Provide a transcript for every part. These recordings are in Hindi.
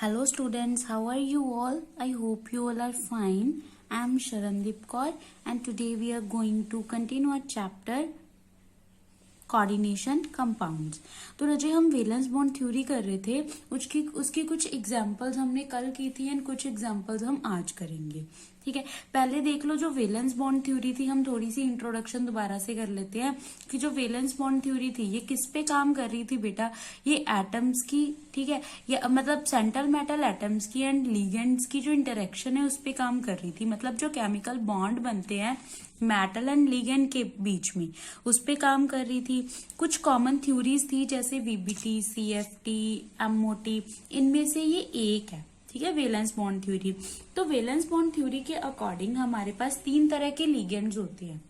Hello students, how are you all? I hope you all are fine. I am Sharandeep Kaur and today we are going to continue our chapter coordination compounds. तो रजे हम वैलेंस बॉन्ड थ्योरी कर रहे थे, उसकी कुछ एग्जांपल्स हमने कल की थी एंड कुछ एग्जांपल्स हम आज करेंगे। ठीक है, पहले देख लो जो वैलेंस बॉन्ड थ्योरी थी, हम थोड़ी सी इंट्रोडक्शन दोबारा से कर लेते हैं कि जो वैलेंस बॉन्ड थ्योरी थी ये किस पे काम कर रही थी बेटा, ये एटम्स की, ठीक है, ये मतलब सेंट्रल मेटल एटम्स की एंड लिगेंड्स की जो इंटरेक्शन है उस पे काम कर रही थी। मतलब जो केमिकल बॉन्ड बनते हैं मेटल एंड लिगेंड के बीच में, उस पे काम कर रही थी। कुछ कॉमन थ्योरीज थी जैसे वीबीटी, सीएफटी, एमओटी, इनमें से ये एक है। ठीक है, वैलेंस बॉन्ड थ्योरी। तो वैलेंस बॉन्ड थ्योरी के अकॉर्डिंग हमारे पास तीन तरह के लिगेंड्स होते हैं।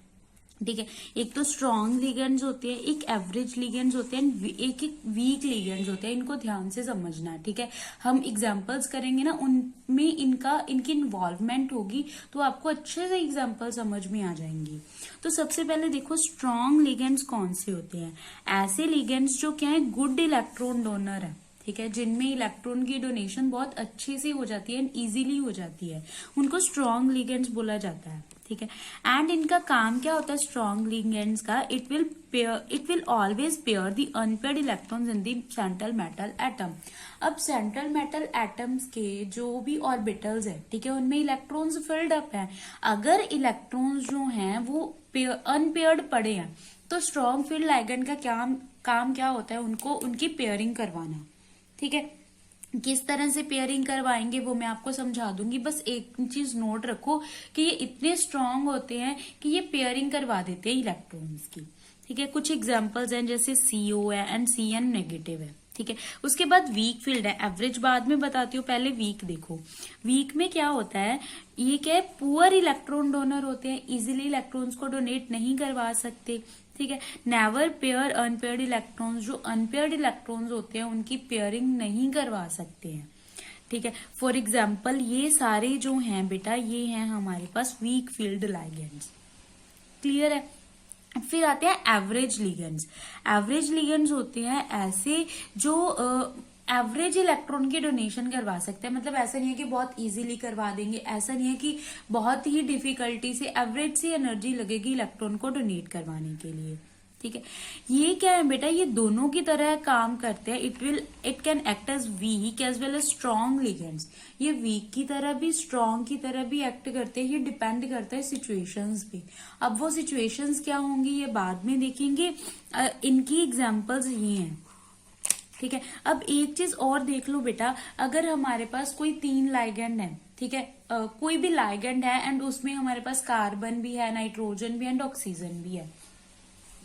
ठीक है, एक तो स्ट्रॉन्ग लिगेंड्स होते हैं, एक एवरेज लिगेंड्स होते हैं, एक वीक लिगेंड्स होते हैं। इनको ध्यान से समझना है। ठीक है, हम एग्जांपल्स करेंगे ना, उनमें इनकी इन्वॉल्वमेंट होगी तो आपको अच्छे से एग्जांपल समझ में आ जाएंगी। तो सबसे पहले देखो स्ट्रॉन्ग लिगेंड्स कौन से होते हैं। ऐसे लिगेंड्स जो क्या है, गुड इलेक्ट्रॉन डोनर है। ठीक है, जिनमें इलेक्ट्रॉन की डोनेशन बहुत अच्छे से हो जाती है एंड इजीली हो जाती है, उनको स्ट्रॉन्ग लिगेंड्स बोला जाता है। ठीक है, एंड इनका काम क्या होता है स्ट्रॉन्ग लिगेंड्स का, it will always pair the unpaired electrons in the central metal atom. अब सेंट्रल मेटल एटम्स के जो भी ऑर्बिटल्स है, ठीक है, उनमें इलेक्ट्रॉन्स फिल्ड अप है। अगर इलेक्ट्रॉन्स जो हैं वो अनपेयर्ड पड़े हैं तो स्ट्रॉन्ग फील्ड लिगेंड का काम क्या होता है, उनकी पेयरिंग करवाना। ठीक है, किस तरह से पेयरिंग करवाएंगे वो मैं आपको समझा दूंगी। बस एक चीज नोट रखो कि ये इतने स्ट्रांग होते हैं कि ये पेयरिंग करवा देते हैं इलेक्ट्रॉन्स की। ठीक है, कुछ एग्जांपल्स हैं जैसे CO है एंड CN नेगेटिव है। ठीक है, उसके बाद वीक फील्ड है, एवरेज बाद में बताती हूँ, पहले वीक देखो। वीक में क्या होता है, ये क्या है, पुअर इलेक्ट्रॉन डोनर होते हैं, इजिली इलेक्ट्रॉन्स को डोनेट नहीं करवा सकते। ठीक है, नेवर पेयर अनपेयर्ड इलेक्ट्रॉन्स, जो अनपेयर्ड इलेक्ट्रॉन्स होते हैं उनकी पेयरिंग नहीं करवा सकते हैं। ठीक है, फॉर एग्जाम्पल ये सारे जो हैं बेटा, ये हैं हमारे पास वीक फील्ड लिगेंड्स। क्लियर है। फिर आते हैं एवरेज लिगेंड्स। एवरेज लिगेंड्स होते हैं ऐसे जो एवरेज इलेक्ट्रॉन की डोनेशन करवा सकते हैं। मतलब ऐसा नहीं है कि बहुत इजीली करवा देंगे, ऐसा नहीं है कि बहुत ही डिफिकल्टी से, एवरेज से एनर्जी लगेगी इलेक्ट्रॉन को डोनेट करवाने के लिए। ठीक है, ये क्या है बेटा, ये दोनों की तरह काम करते हैं। It can act as weak as well as strong ligands. ये वीक की तरह भी स्ट्रॉन्ग की तरह भी एक्ट करते हैं। ये डिपेंड करता है सिचुएशंस पे। अब वो सिचुएशंस क्या होंगी ये बाद में देखेंगे। इनकी एग्जांपल्स ये हैं। ठीक है, अब एक चीज और देख लो बेटा, अगर हमारे पास कोई तीन लाइगेंड है, ठीक है, कोई भी लाइगेंड है एंड उसमें हमारे पास कार्बन भी है, नाइट्रोजन भी एंड ऑक्सीजन भी है।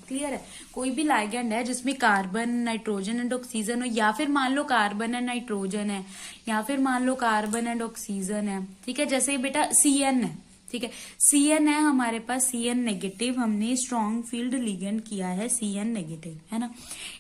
क्लियर है, कोई भी लाइगेंड है जिसमें कार्बन, नाइट्रोजन एंड ऑक्सीजन हो, या फिर मान लो कार्बन एंड नाइट्रोजन है, या फिर मान लो कार्बन एंड ऑक्सीजन है। ठीक है, जैसे बेटा CN है। ठीक है, CN है हमारे पास, CN नेगेटिव, हमने स्ट्रॉन्ग फील्ड लिगेंड किया है CN नेगेटिव, है ना।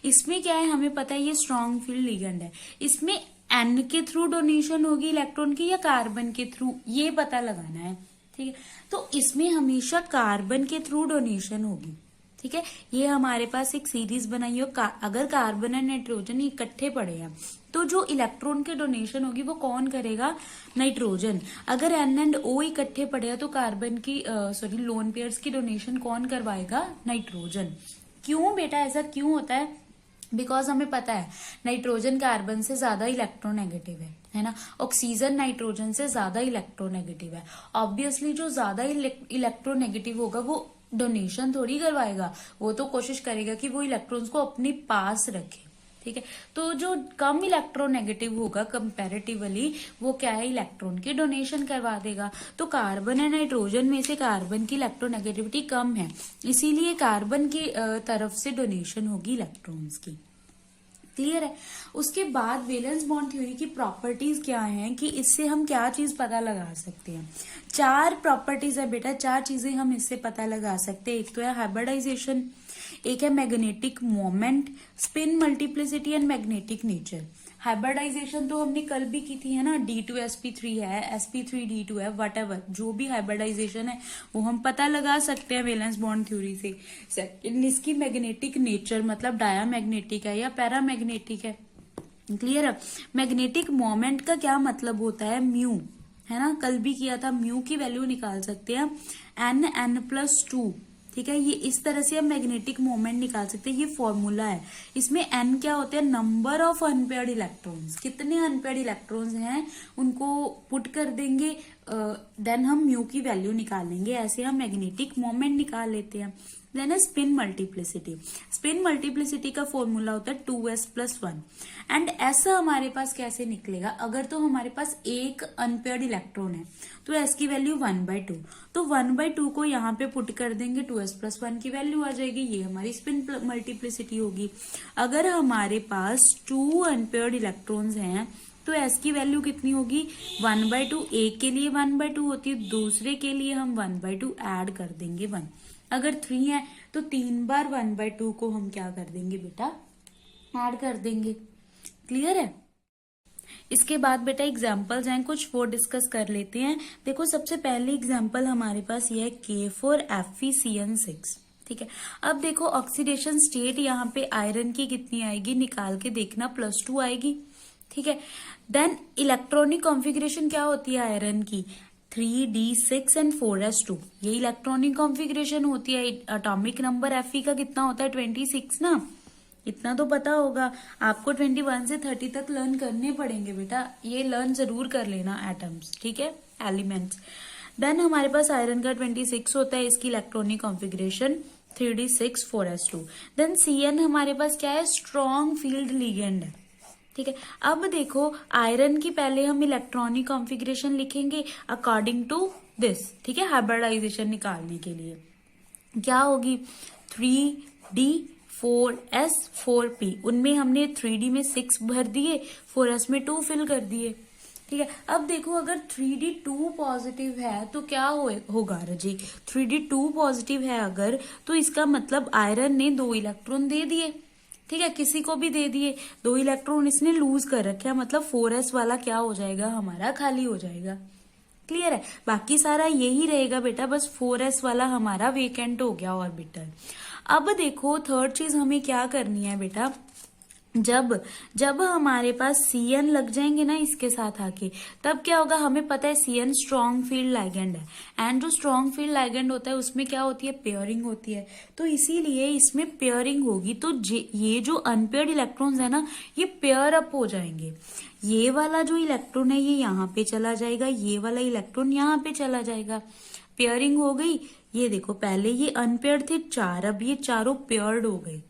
इसमें क्या है, हमें पता है ये स्ट्रॉन्ग फील्ड लिगेंड है। इसमें N के थ्रू डोनेशन होगी इलेक्ट्रॉन की या कार्बन के थ्रू, ये पता लगाना है। ठीक है, तो इसमें हमेशा कार्बन के थ्रू डोनेशन होगी। ठीक है, ये हमारे पास एक सीरीज बनाई हो, अगर कार्बन और नाइट्रोजन इकट्ठे पड़े हैं तो जो इलेक्ट्रॉन की डोनेशन होगी वो कौन करेगा, नाइट्रोजन। अगर N एंड O इकट्ठे पड़े हैं तो कार्बन की लोन पेयर्स की डोनेशन कौन करवाएगा, नाइट्रोजन। क्यों बेटा ऐसा क्यों होता है, बिकॉज हमें पता है नाइट्रोजन कार्बन से ज्यादा इलेक्ट्रोनेगेटिव है ना, ऑक्सीजन नाइट्रोजन से ज्यादा इलेक्ट्रोनेगेटिव है। ऑब्वियसली जो ज्यादा इलेक्ट्रोनेगेटिव होगा वो डोनेशन थोड़ी करवाएगा, वो तो कोशिश करेगा कि वो इलेक्ट्रॉन्स को अपने पास रखे। ठीक है, तो जो कम इलेक्ट्रोनेगेटिव होगा कंपैरेटिवली, वो क्या है, इलेक्ट्रॉन की डोनेशन करवा देगा। तो कार्बन एंड नाइट्रोजन में से कार्बन की इलेक्ट्रोनेगेटिविटी कम है, इसीलिए कार्बन की तरफ से डोनेशन होगी इलेक्ट्रॉन्स की। क्लियर है। उसके बाद वैलेंस बॉन्ड थ्योरी की प्रॉपर्टीज क्या हैं कि इससे हम क्या चीज पता लगा सकते हैं। चार प्रॉपर्टीज है बेटा, चार चीजें हम इससे पता लगा सकते हैं। एक तो है हाइब्रिडाइजेशन, एक है magnetic moment, spin multiplicity and magnetic nature. Hybridization तो हमने कल भी की थी, है ना, D2sp3 है, sp3d2 है, वटएवर जो भी हाइब्रिडाइजेशन है वो हम पता लगा सकते हैं वैलेंस बॉन्ड थ्योरी से। सेकंड, इसकी मैग्नेटिक नेचर मतलब डायामैग्नेटिक है या पैरामैग्नेटिक है, क्लियर है। मैग्नेटिक मोमेंट का क्या मतलब होता है, म्यू, है ना, कल भी किया था। म्यू की वैल्यू निकाल सकते हैं n+2, ठीक है। ये इस तरह से हम मैग्नेटिक मोमेंट निकाल सकते हैं, ये फॉर्मूला है। इसमें n क्या होता है, नंबर ऑफ अनपेयर्ड इलेक्ट्रॉन्स, कितने अनपेयर्ड इलेक्ट्रॉन्स हैं उनको पुट कर देंगे, देन हम म्यू की वैल्यू निकालेंगे। ऐसे हम मैग्नेटिक मोमेंट निकाल लेते हैं। देन है स्पिन मल्टीप्लिसिटी। स्पिन मल्टीप्लिसिटी का फॉर्मूला होता है 2s+1। एंड ऐसा हमारे पास कैसे निकलेगा, अगर तो हमारे पास एक अनपेयर्ड इलेक्ट्रॉन है तो s की वैल्यू 1/2, तो 1/2 को यहाँ पे पुट कर देंगे, 2s+1 की वैल्यू आ जाएगी, ये हमारी स्पिन मल्टीप्लिसिटी होगी। अगर हमारे पास 2 अनपेयर्ड इलेक्ट्रॉन्स हैं तो s की वैल्यू कितनी होगी, 1/2। एक के लिए 1/2 होती है, दूसरे के लिए हम 1/2 ऐड कर देंगे 1। अगर 3 है तो 3 बार 1/2 को हम क्या कर देंगे बेटा, ऐड कर देंगे। क्लियर है। इसके बाद बेटा एग्जाम्पल्स हैं कुछ, वो डिस्कस कर लेते हैं। देखो सबसे पहले एग्जाम्पल हमारे पास ये है K4FeCN6, ठीक है। अब देखो ऑक्सीडेशन स्टेट यहाँ पे आयरन की कितनी आएगी, निकाल के देखना, +2 आएगी, ठीक है। देन इलेक्ट्रॉनिक कॉन्फ़िगरेशन क्या होती है आयरन की, 3d6 एंड 4s2, ये इलेक्ट्रॉनिक कॉन्फ़िगरेशन होती है। एटॉमिक नंबर Fe का कितना होता है, 26 ना, इतना तो पता होगा आपको। 21 से 30 तक लर्न करने पड़ेंगे बेटा, ये लर्न जरूर कर लेना एटम्स, ठीक है, एलिमेंट्स। देन हमारे पास आयरन का 26 होता है, इसकी electronic configuration 3d6 4s2। Then Cn हमारे पास क्या है, स्ट्रॉन्ग फील्ड लिगेंड है, ठीक है। अब देखो आयरन की पहले हम इलेक्ट्रॉनिक कॉन्फ़िगरेशन लिखेंगे अकॉर्डिंग टू दिस, ठीक है, हाइब्रिडाइजेशन निकालने के लिए क्या होगी, 3d4s 4p, उनमें हमने 3d में 6 भर दिए, 4s में 2 फिल कर दिए, ठीक है। अब देखो अगर 3d2 पॉजिटिव है तो क्या होगा रजी, 3d2 पॉजिटिव है अगर, तो इसका मतलब आयरन ने 2 इलेक्ट्रॉन दे दिए, ठीक है, किसी को भी दे दिए, 2 इलेक्ट्रॉन इसने लूज कर रखे हैं, मतलब 4s वाला क्या हो जाएगा हमारा, खाली हो जाएगा। क्लियर है, बाकी सारा यही रहेगा बेटा, बस 4s वाला हमारा वेकेंट हो गया ऑर्बिटल। अब देखो थर्ड चीज हमें क्या करनी है बेटा, जब हमारे पास Cn लग जाएंगे ना इसके साथ आके, तब क्या होगा, हमें पता है Cn स्ट्रॉन्ग फील्ड लाइगेंड है, एंड जो स्ट्रॉन्ग फील्ड लाइगेंड होता है उसमें क्या होती है, पेयरिंग होती है, तो इसीलिए इसमें पेयरिंग होगी, तो ये जो अनपेयर्ड इलेक्ट्रॉन्स है ना ये पेयर अप हो जाएंगे। ये वाला जो इलेक्ट्रॉन है ये यहाँ पे चला जाएगा, ये वाला इलेक्ट्रॉन यहाँ पे चला जाएगा, पेयरिंग हो गई। ये देखो पहले ये अनपेयर्ड थे 4, अब ये चारों पेयर्ड हो गए,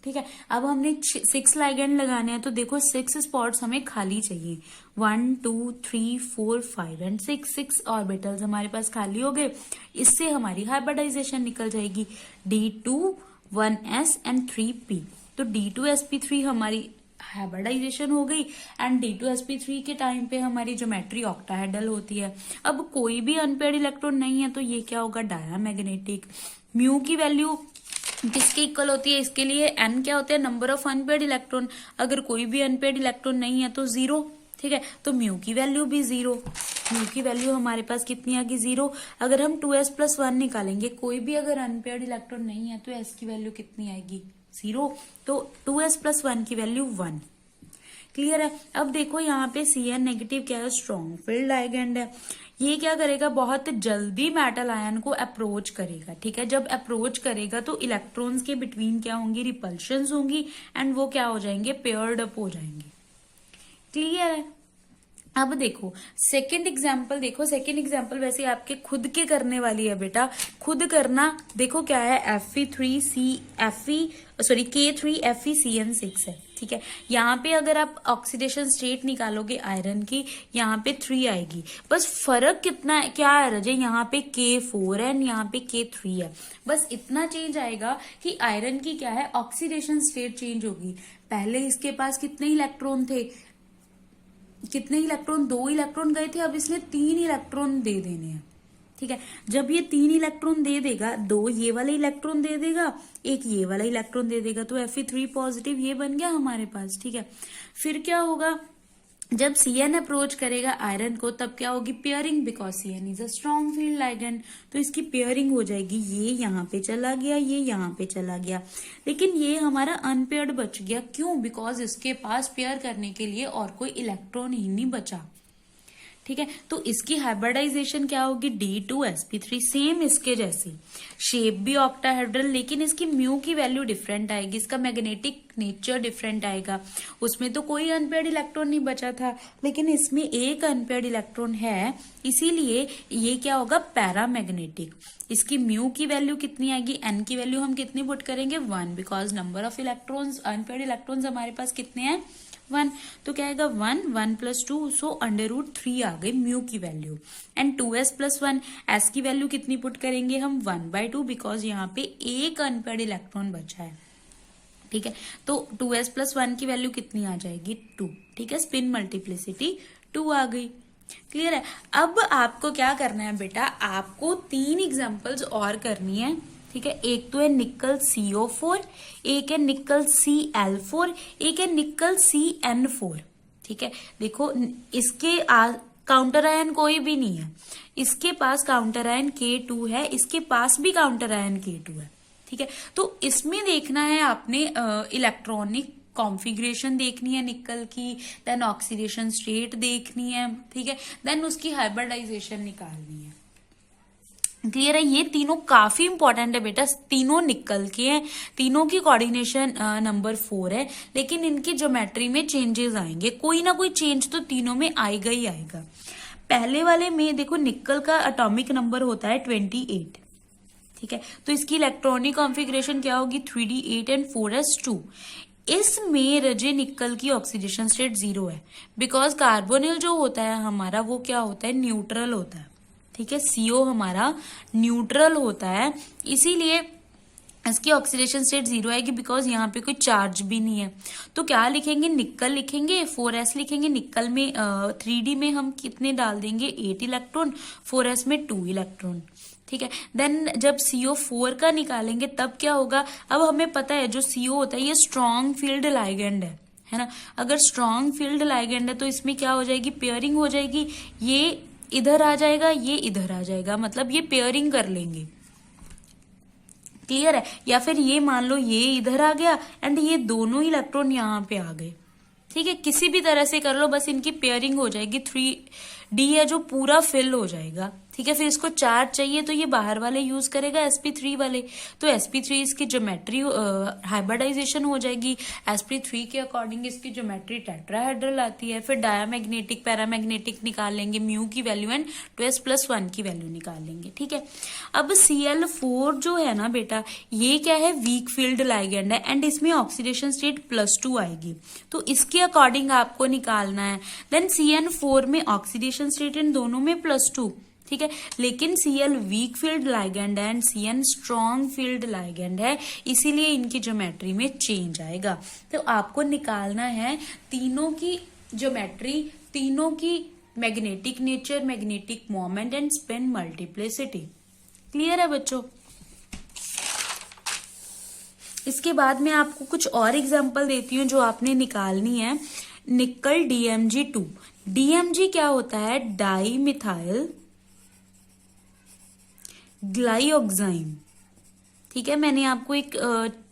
ठीक है। अब हमने 6 लाइगेंड लगाने हैं, तो देखो 6 स्पॉट्स हमें खाली चाहिए, 1 2 3 4 5 एंड 6 ऑर्बिटल्स हमारे पास खाली हो गए। इससे हमारी हाइब्रिडाइजेशन निकल जाएगी, D2 1s एंड 3p, तो D2sp3 हमारी हाइब्रिडाइजेशन हो गई, एंड D2sp3 के टाइम पे हमारी ज्योमेट्री ऑक्टाहेड्रल होती है। अब कोई भी अनपेयर्ड इलेक्ट्रॉन नहीं है तो ये क्या होगा, डायामैग्नेटिक। म्यू की वैल्यू किसके इक्वल होती है, इसके लिए n क्या होता है, नंबर ऑफ अनपेयर्ड इलेक्ट्रॉन, अगर कोई भी अनपेयर्ड इलेक्ट्रॉन नहीं है तो 0, ठीक है, तो म्यू की वैल्यू भी 0। म्यू की वैल्यू हमारे पास कितनी आ गई, 0। अगर हम 2s+1 निकालेंगे, कोई भी अगर अनपेयर्ड इलेक्ट्रॉन नहीं है तो s की वैल्यू कितनी आएगी, 0, तो 2s+1 की वैल्यू 1। क्लियर है। अब देखो यहाँ पे Cn नेगेटिव क्या है, स्ट्रॉन्ग फील्ड लाइगेंड है, ये क्या करेगा, बहुत जल्दी मेटल आयन को अप्रोच करेगा, ठीक है। जब अप्रोच करेगा तो इलेक्ट्रॉन्स के बिटवीन क्या होंगी, रिपल्शंस होंगी, एंड वो क्या हो जाएंगे, पेयर्ड अप हो जाएंगे। क्लियर है। अब देखो सेकंड एग्जाम्पल, देखो सेकंड एग्जाम्पल वैसे आपके खुद के करने वाली है बेटा, खुद करना। देखो क्या है, K3FeCN6 है, ठीक है। यहाँ पे अगर आप ऑक्सीडेशन स्टेट निकालोगे आयरन की, यहाँ पे 3 आएगी, बस फर्क कितना है, क्या है रजे, यहाँ पे K4 है, यहाँ पे K3 है, बस इतना चेंज आएगा कि आयरन की क्या है, ऑक्सीडेशन स्टेट चेंज होगी। पहले इसके पास कितने इलेक्ट्रॉन थे, 2 इलेक्ट्रॉन गए थे, अब इसने 3 इलेक्ट्रॉन दे देने हैं, ठीक है। जब ये 3 इलेक्ट्रॉन दे देगा, 2 ये वाले इलेक्ट्रॉन दे देगा, 1 ये वाला इलेक्ट्रॉन दे देगा, तो Fe3 पॉजिटिव ये बन गया हमारे पास, ठीक है। फिर क्या होगा, जब Cn अप्रोच करेगा आयरन को तब क्या होगी pairing, because Cn is a strong field ligand, तो इसकी पेयरिंग हो जाएगी। ये यहाँ पे चला गया, ये यहाँ पे चला गया, लेकिन ये हमारा अनपेयर्ड बच गया। क्यों? बिकॉज इसके पास पेयर करने के लिए और कोई इलेक्ट्रॉन ही नहीं बचा। ठीक है, तो इसकी हाइब्रिडाइजेशन क्या होगी, D2sp3, सेम इसके जैसी, शेप भी ऑक्टाहेड्रल, लेकिन इसकी म्यू की वैल्यू डिफरेंट आएगी, इसका मैग्नेटिक नेचर डिफरेंट आएगा। उसमें तो कोई अनपेयर्ड इलेक्ट्रॉन नहीं बचा था, लेकिन इसमें एक अनपेयर्ड इलेक्ट्रॉन है, इसीलिए ये क्या होगा, पैरामैग्नेटिक। इसकी म्यू की वैल्यू कितनी आएगी, एन की वैल्यू हम कितनी पुट करेंगे, 1, because number of electrons, unpaired electrons हमारे पास कितने हैं, 1, तो क्या आएगा 1, 1 + 2, सो √3 आ गई म्यू की वैल्यू। एंड 2s + 1, एस की वैल्यू कितनी पुट करेंगे हम, 1/2, बिकॉज यहाँ पे एक अनपेयर्ड इलेक्ट्रॉन बचा है। ठीक है, तो 2s + 1 की वैल्यू कितनी आ जाएगी, 2। ठीक है, स्पिन मल्टीप्लिसिटी 2 आ गई। क्लियर है? अब आपको क्या करना है बेटा, आपको 3 एग्जांपल्स और करनी है। ठीक है, एक तो है निकल CO4, एक है निकल Cl4, एक है निकल CN4। ठीक है, देखो इसके काउंटर आयन कोई भी नहीं है, इसके पास काउंटर आयन K2 है, इसके पास भी काउंटर आयन K2 है। ठीक है, तो इसमें देखना है आपने इलेक्ट्रॉनिक कॉन्फ़िगरेशन देखनी है निकल की, देन ऑक्सीडेशन स्टेट देखनी है। ठीक है, देन उसकी हाइब्रिडाइजेशन निकालनी है। क्लियर है? ये तीनों काफी इंपॉर्टेंट है बेटा, तीनों निकल के हैं, तीनों की कोऑर्डिनेशन नंबर 4 है, लेकिन इनकी ज्योमेट्री में चेंजेस आएंगे, कोई ना कोई चेंज तो तीनों में आएगा ही आएगा। पहले वाले में देखो निकल का एटॉमिक नंबर होता है 28। ठीक है, तो इसकी इलेक्ट्रॉनिक कॉन्फ़िगरेशन क्या होगी, 3d8 एंड 4s2। इसमें रजे निकल की ऑक्सीडेशन स्टेट 0 है, बिकॉज कार्बोनिल जो होता है हमारा वो क्या होता है, न्यूट्रल होता है। ठीक है, CO हमारा न्यूट्रल होता है, इसीलिए इसकी ऑक्सीडेशन स्टेट 0 आएगी, बिकॉज यहाँ पे कोई चार्ज भी नहीं है। तो क्या लिखेंगे, निकल लिखेंगे, 4s लिखेंगे। निकल में 3d में हम कितने डाल देंगे, 8 इलेक्ट्रॉन, 4s में 2 इलेक्ट्रॉन। ठीक है, देन जब CO4 का निकालेंगे तब क्या होगा, अब हमें पता है जो CO होता है ये स्ट्रॉन्ग फील्ड लाइगेंड है ना। अगर स्ट्रॉन्ग फील्ड लाइगेंड है तो इसमें क्या हो जाएगी, पेयरिंग हो जाएगी, ये इधर आ जाएगा, ये इधर आ जाएगा, मतलब ये पेयरिंग कर लेंगे। क्लियर है? या फिर ये मान लो ये इधर आ गया एंड ये दोनों इलेक्ट्रॉन यहाँ पे आ गए। ठीक है, किसी भी तरह से कर लो, बस इनकी पेयरिंग हो जाएगी, 3d है जो पूरा फिल हो जाएगा। ठीक है, फिर इसको चार्ज चाहिए तो ये बाहर वाले यूज करेगा sp3 वाले, तो sp3 इसकी ज्योमेट्री हाइब्रिडाइजेशन हो जाएगी, sp3 के अकॉर्डिंग इसकी ज्योमेट्री टेट्राहेड्रल आती है। फिर डायामैग्नेटिक पैरामैग्नेटिक निकाल लेंगे, म्यू की वैल्यू एंड 2s + 1 की वैल्यू निकाल लेंगे। ठीक है, अब Cl4 जो है ना बेटा, ये क्या है, वीक फील्ड लाइगेंड है एंड इसमें ऑक्सीडेशन स्टेट +2 आएगी, तो इसके अकॉर्डिंग आपको निकालना है। देन CN4 में ऑक्सीडेशन स्टेट इन दोनों में +2। ठीक है, लेकिन Cl वीक फील्ड लाइगेंड है and Cn strong field ligand है, इसीलिए इनकी ज्योमेट्री में चेंज आएगा। तो आपको निकालना है तीनों की ज्योमेट्री, तीनों की magnetic nature, magnetic moment and spin multiplicity. Clear है बच्चों? इसके बाद मैं आपको कुछ और एग्जांपल देती हूँ जो आपने निकालनी है। निकल DMG2, DMG क्या होता है, डाई मिथाइल ग्लाइऑक्साइम। ठीक है, मैंने आपको एक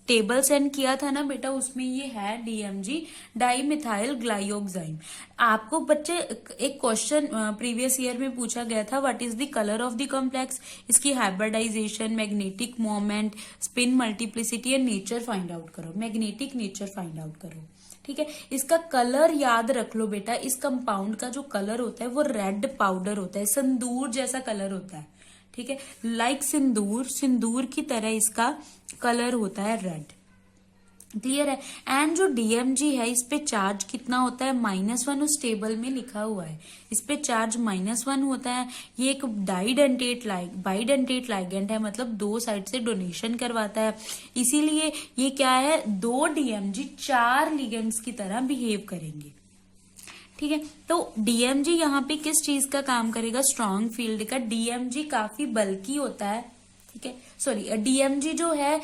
टेबल सेंड किया था ना बेटा, उसमें ये है DMG, डाई मिथाइल ग्लाइऑक्साइम। आपको बच्चे एक क्वेश्चन प्रीवियस ईयर में पूछा गया था, what is the colour of the complex, इसकी hybridization, magnetic moment, spin multiplicity and nature find out करो, मैग्नेटिक नेचर फाइंड आउट करो। ठीक है, इसका कलर याद रख लो बेटा, इस कंपाउंड का जो कलर होता है वो रेड पाउडर होता है, सिंदूर जैसा कलर होता है। ठीक है, लाइक सिंदूर, सिंदूर की तरह इसका कलर होता है रेड। क्लियर है? एंड जो DMG है इस पे चार्ज कितना होता है, -1, उस टेबल में लिखा हुआ है, इस पे चार्ज -1 होता है। ये एक बाइडेंटेट लाइगेंड है, मतलब 2 साइड से डोनेशन करवाता है, इसीलिए ये क्या है, 2 DMG 4 लिगेंड्स की तरह बिहेव करेंगे। ठीक है, तो DMG यहाँ पे किस चीज का काम करेगा, स्ट्रॉन्ग फील्ड का। DMG काफी बल्की होता है। ठीक है, सॉरी, DMG जो है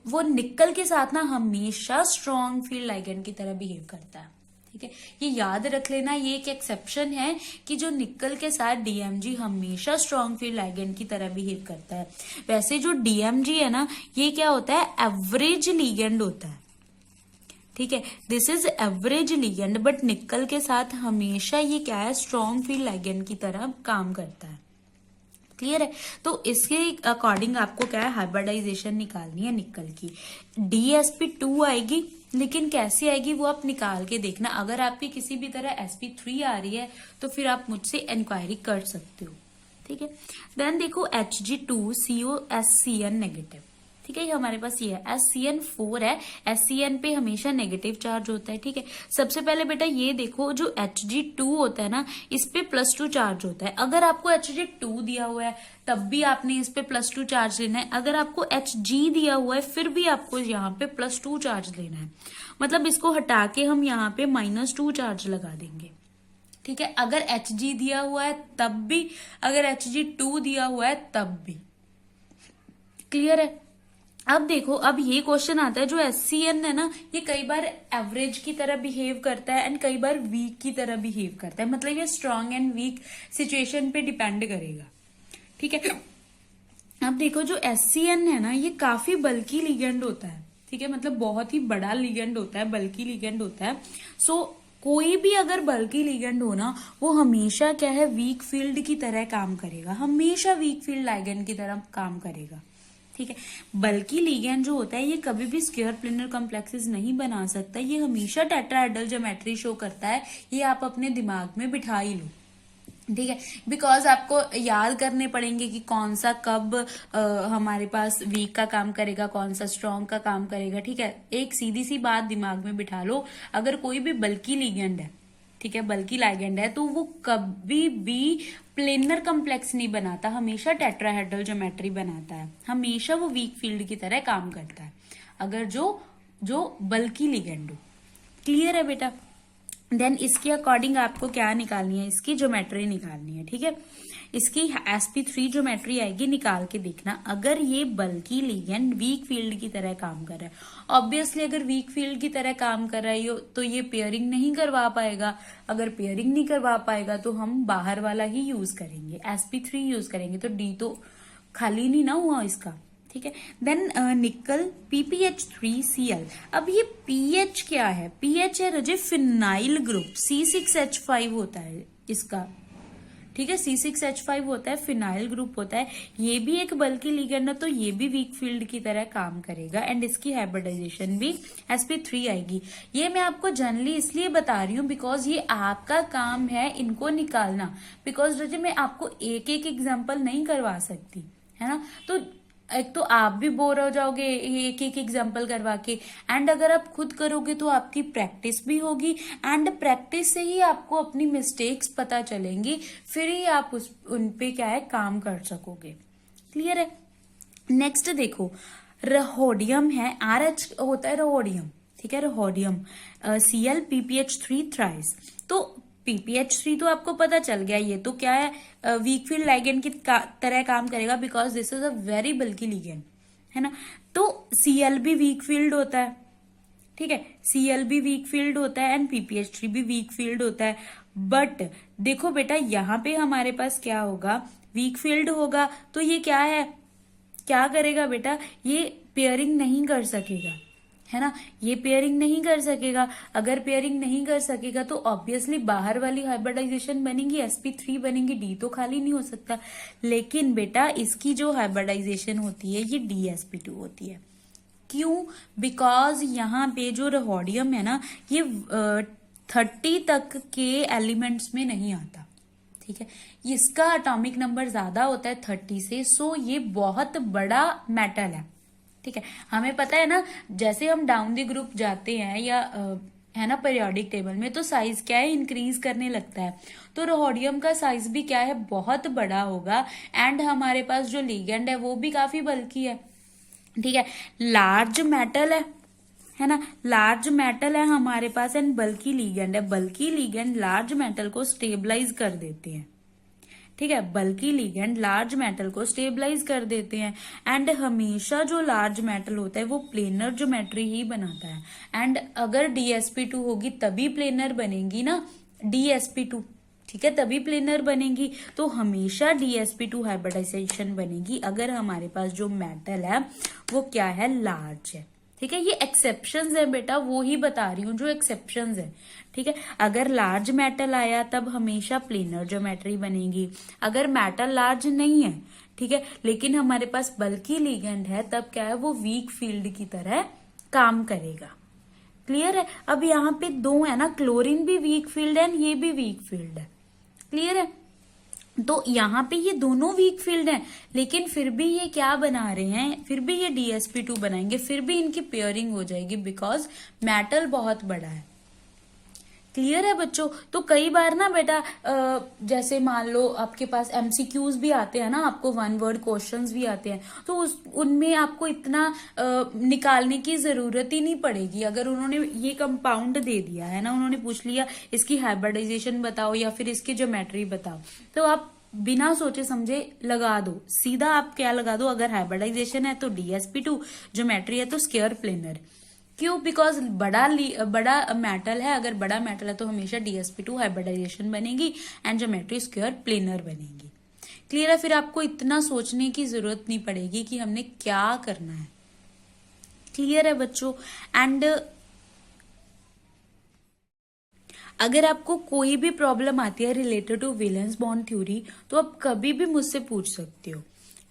वो निकल के साथ ना हमेशा स्ट्रॉन्ग फील्ड लाइगेंड की तरह बिहेव करता है। ठीक है, ये याद रख लेना, ये एक एक्सेप्शन है कि जो निकल के साथ डीएमजी हमेशा स्ट्रॉन्ग फील्ड लाइगेंड की तरह बिहेव करता है। वैसे जो डीएमजी है ना, ये क्या होता है, एवरेज लिगेंड होता है। ठीक है, this is average ligand, but निकल के साथ हमेशा ये क्या है, स्ट्रॉन्ग फील्ड लाइगेंड की तरह काम करता है। क्लियर है? तो इसके अकॉर्डिंग आपको क्या है, हाइब्रिडाइजेशन निकालनी है निकल की। DsP2 आएगी, लेकिन कैसे आएगी वो आप निकाल के देखना। अगर आपकी किसी भी तरह sp3 आ रही है तो फिर आप मुझसे इंक्वायरी कर सकते हो। ठीक है, देन देखो Hg2COSCN नेगेटिव। ठीक है, ये हमारे पास ये है, SCN4 है, SCN पे हमेशा नेगेटिव चार्ज होता है। ठीक है, सबसे पहले बेटा ये देखो, जो Hg2 होता है ना, इस पे +2 चार्ज होता है। अगर आपको Hg2 दिया हुआ है तब भी आपने इस पे +2 चार्ज लेना है। अगर आपको Hg दिया हुआ है फिर भी आपको यहाँ पे +2 चार्ज लेना है। मतलब इसको हटा के हम यहाँ पे -2 चार्ज लगा देंगे। ठीक है, अगर Hg दिया हुआ है तब भी, अगर Hg2 दिया हुआ है तब भी। क्लियर है? अब देखो, अब ये क्वेश्चन आता है, जो SCN है ना, ये कई बार एवरेज की तरह बिहेव करता है एंड कई बार वीक की तरह बिहेव करता है। मतलब ये स्ट्रॉन्ग एंड वीक सिचुएशन पे डिपेंड करेगा। ठीक है, अब देखो जो SCN है ना, ये काफी बल्की लिगेंड होता है। ठीक है, मतलब बहुत ही बड़ा लिगेंड होता है, बल्की लिगेंड होता है। सो कोई भी अगर बल्की लिगेंड हो ना, वो हमेशा क्या है, वीक फील्ड की तरह काम करेगा, हमेशा वीक फील्ड लिगेंड की तरह काम करेगा। ठीक है, बल्कि लिगेंड जो होता है ये कभी भी स्क्वायर प्लेनर कॉम्प्लेक्सेस नहीं बना सकता, ये हमेशा टेट्राहेड्रल ज्योमेट्री शो करता है। ये आप अपने दिमाग में बिठा ही लो। ठीक है, बिकॉज आपको याद करने पड़ेंगे कि कौन सा कब हमारे पास वीक का काम करेगा, कौन सा स्ट्रॉन्ग का काम करेगा। ठीक है, एक सीधी सी बात दिमाग में बिठा लो, अगर कोई भी बल्कि लिगेंड है, ठीक है, बल्कि लाइगेंड है, तो वो कभी भी प्लेनर कॉम्प्लेक्स नहीं बनाता, हमेशा टेट्राहेड्रल ज्योमेट्री बनाता है, हमेशा वो वीक फील्ड की तरह काम करता है अगर जो बल्कि लिगेंड हो। क्लियर है बेटा? देन इसके अकॉर्डिंग आपको क्या निकालनी है, इसकी ज्योमेट्री निकालनी है। ठीक है, इसकी sp3 ज्योमेट्री आएगी, निकाल के देखना। अगर ये बल्कि लिगेंड वीक फील्ड की तरह काम कर रहा है, ऑब्वियसली अगर वीक फील्ड की तरह काम कर रहा है तो ये पेयरिंग नहीं करवा पाएगा। अगर पेयरिंग नहीं करवा पाएगा तो हम बाहर वाला ही यूज करेंगे, sp3 यूज करेंगे, तो D तो खाली नहीं ना हुआ इसका। ठीक है, देन निकल PPH3Cl। अब ये पीएच क्या है, पीएच है रजे फिनाइल ग्रुप, C6H5 होता है इसका। ठीक है, C6H5 होता है, फिनाइल ग्रुप होता है। ये भी एक बल्कि लिगेंड है, तो ये भी वीक फील्ड की तरह काम करेगा एंड इसकी हाइब्रिडाइजेशन भी sp3 आएगी। ये मैं आपको जनरली इसलिए बता रही हूँ बिकॉज ये आपका काम है इनको निकालना, बिकॉज रजे मैं आपको एक एक एग्जाम्पल नहीं करवा सकती, है ना। तो एक तो आप भी बोर हो जाओगे एक एक एग्जाम्पल करवा के, एंड अगर आप खुद करोगे तो आपकी प्रैक्टिस भी होगी एंड प्रैक्टिस से ही आपको अपनी मिस्टेक्स पता चलेंगी, फिर ही आप उन पे क्या है काम कर सकोगे। क्लियर है? नेक्स्ट देखो, रहोडियम है, RH होता है रहोडियम। ठीक है, रहोडियम Cl PPH3 थ्राइस। तो PPH3 तो आपको पता चल गया, ये तो क्या है, वीक फील्ड लिगेंड की तरह काम करेगा because this is a very bulky ligand, है ना। तो Cl भी वीक फील्ड होता है। ठीक है, Cl भी वीक फील्ड होता है एंड PPH3 भी वीक फील्ड होता है। बट देखो बेटा, यहाँ पे हमारे पास क्या होगा, वीक फील्ड होगा, तो ये क्या है, क्या करेगा बेटा, ये पेयरिंग नहीं कर सकेगा, है ना, ये पेयरिंग नहीं कर सकेगा। अगर पेयरिंग नहीं कर सकेगा तो ऑब्वियसली बाहर वाली हाइब्रिडाइजेशन बनेगी, sp3 बनेगी, D तो खाली नहीं हो सकता। लेकिन बेटा इसकी जो हाइब्रिडाइजेशन होती है ये DsP2 होती है। क्यों? बिकॉज यहाँ पे जो रहोडियम है ना, ये 30 तक के एलिमेंट्स में नहीं आता। ठीक है, इसका एटॉमिक नंबर ज्यादा होता है 30 से, सो ये बहुत बड़ा मेटल है। ठीक है, हमें पता है ना, जैसे हम डाउन द ग्रुप जाते हैं या है ना पीरियोडिक टेबल में, तो साइज क्या है, इंक्रीज करने लगता है। तो रहोडियम का साइज भी क्या है, बहुत बड़ा होगा एंड हमारे पास जो लिगेंड है वो भी काफी बल्की है। ठीक है, लार्ज मेटल है ना, लार्ज मेटल है हमारे पास एंड बल्की लिगेंड है। बल्की लिगेंड लार्ज मेटल को स्टेबलाइज कर देते हैं। ठीक है, बल्कि लिगेंड लार्ज मेटल को स्टेबलाइज कर देते हैं। एंड हमेशा जो लार्ज मेटल होता है वो प्लेनर ज्योमेट्री ही बनाता है। एंड अगर DsP2 होगी तभी प्लेनर बनेगी ना, DsP2, ठीक है, तभी प्लेनर बनेगी। तो हमेशा DsP2 हाइब्रिडाइजेशन बनेगी अगर हमारे पास जो मेटल है वो क्या है, लार्ज है। ठीक है, ये एक्सेप्शंस है बेटा, वो ही बता रही हूँ जो एक्सेप्शंस है। ठीक है, अगर लार्ज मेटल आया तब हमेशा प्लेनर ज्योमेट्री बनेगी। अगर मेटल लार्ज नहीं है, ठीक है, लेकिन हमारे पास बल्कि लिगेंड है, तब क्या है, वो वीक फील्ड की तरह काम करेगा। क्लियर है? अब यहाँ पे दो है ना, क्लोरीन भी वीक फील्ड है, ये भी वीक फील्ड है। क्लियर है? तो यहाँ पे ये दोनों वीक फील्ड हैं, लेकिन फिर भी ये क्या बना रहे हैं, फिर भी ये DsP2 बनाएंगे, फिर भी इनकी पेयरिंग हो जाएगी बिकॉज मेटल बहुत बड़ा है। क्लियर है बच्चों? तो कई बार ना बेटा जैसे मान लो आपके पास MCQs भी आते हैं ना, आपको 1 वर्ड क्वेश्चंस भी आते हैं, तो उनमें आपको इतना निकालने की जरूरत ही नहीं पड़ेगी। अगर उन्होंने ये कंपाउंड दे दिया है ना, उन्होंने पूछ लिया इसकी हाइब्रिडाइजेशन बताओ या फिर इसकी ज्योमेट्री बताओ, तो आप बिना सोचे समझे लगा दो, सीधा आप क्या लगा दो, अगर हाइब्रिडाइजेशन है तो DsP2, ज्योमेट्री है तो स्क्वायर प्लेनर। क्यों? बिकॉज बड़ा मेटल है, अगर बड़ा मेटल है तो हमेशा DsP2 हाइब्रिडाइजेशन बनेगी एंड ज्योमेट्री स्क्वायर प्लेनर बनेगी। क्लियर है? फिर आपको इतना सोचने की जरूरत नहीं पड़ेगी कि हमने क्या करना है। क्लियर है बच्चों? एंड अगर आपको कोई भी प्रॉब्लम आती है related to valence bond theory तो आप कभी भी मुझसे पूछ सकते हो।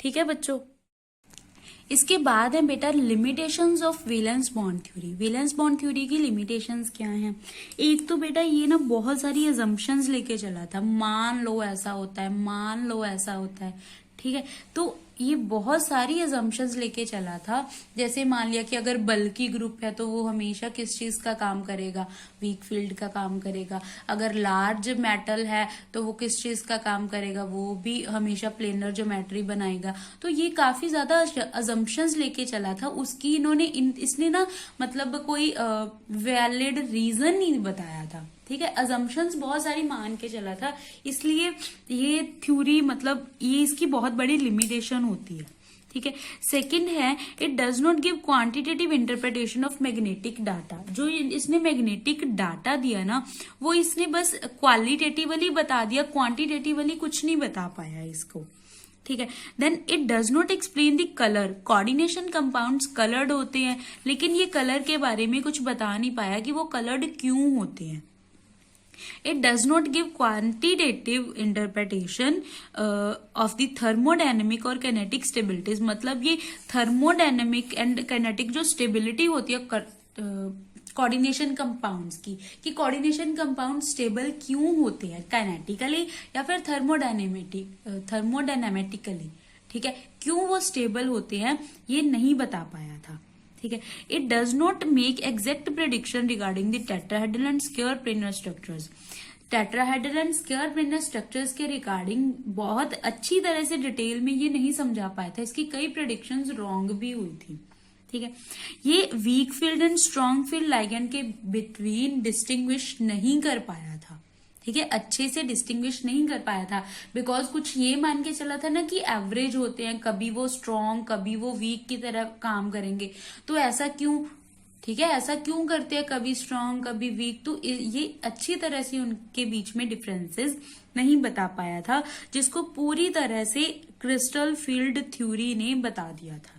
ठीक है बच्चों? इसके बाद है बेटा limitations of valence bond theory. Valence bond theory की लिमिटेशंस क्या हैं? एक तो बेटा ये ना बहुत सारी अजम्पशंस लेके चला था, मान लो ऐसा होता है, मान लो ऐसा होता है। ठीक है, तो ये बहुत सारी अजम्पशंस लेके चला था। जैसे मान लिया कि अगर बल्कि ग्रुप है तो वो हमेशा किस चीज का काम करेगा, वीक फील्ड का काम करेगा। अगर लार्ज मेटल है तो वो किस चीज का काम करेगा, वो भी हमेशा प्लेनर ज्योमेट्री बनाएगा। तो ये काफी ज्यादा अजम्पशंस लेके चला था। उसकी इसने ना मतलब कोई वैलिड रीजन नहीं बताया था। ठीक है, अजम्पशंस बहुत सारी मान के चला था, इसलिए ये थ्योरी मतलब ये इसकी बहुत बड़ी लिमिटेशन होती है। ठीक है, सेकंड है it does not give quantitative interpretation of magnetic data. जो इसने मैग्नेटिक डाटा दिया ना, वो इसने बस क्वालिटेटिवली बता दिया, क्वांटिटेटिवली कुछ नहीं बता पाया इसको। ठीक है, then it does not explain the colour. Coordination compounds coloured होते हैं, लेकिन ये कलर के बारे में कुछ बता नहीं पाया कि वो कलर्ड क्यों होते हैं। It does not give quantitative interpretation of the thermodynamic or kinetic stabilities। मतलब ये thermodynamic and kinetic जो stability होती है कोऑर्डिनेशन कंपाउंड्स की, कि कोऑर्डिनेशन कंपाउंड स्टेबल क्यों होते हैं काइनेटिकली या फिर थर्मोडायनेमेटिकली। ठीक है, क्यों वो स्टेबल होते हैं ये नहीं बता पाया था। ठीक है, it does not make exact prediction regarding the tetrahedral and square planar structures. Tetrahedral and square planar structures के रिगार्डिंग बहुत अच्छी तरह से डिटेल में ये नहीं समझा पाया था, इसकी कई प्रेडिक्शंस रॉन्ग भी हुई थी। ठीक है, ये weak field and strong field ligand के बिटवीन डिस्टिंग्विश नहीं कर पाया था। ठीक है, अच्छे से डिस्टिंग्विश नहीं कर पाया था बिकॉज कुछ ये मान के चला था ना कि एवरेज होते हैं, कभी वो स्ट्रॉन्ग कभी वो वीक की तरह काम करेंगे। तो ऐसा क्यों? ठीक है, ऐसा क्यों करते हैं, कभी स्ट्रॉन्ग कभी वीक? तो ये अच्छी तरह से उनके बीच में डिफरेंसेस नहीं बता पाया था, जिसको पूरी तरह से क्रिस्टल फील्ड थ्योरी ने बता दिया था।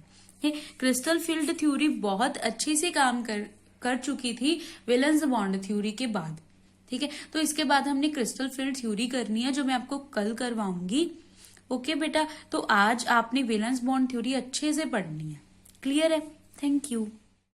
क्रिस्टल फील्ड थ्योरी बहुत अच्छे से काम कर चुकी थी वैलेंस बॉन्ड थ्योरी के बाद। ठीक है, तो इसके बाद हमने क्रिस्टल फील्ड थ्योरी करनी है, जो मैं आपको कल करवाऊंगी। ओके बेटा, तो आज आपने वैलेंस बॉन्ड थ्योरी अच्छे से पढ़नी है। क्लियर है? Thank you.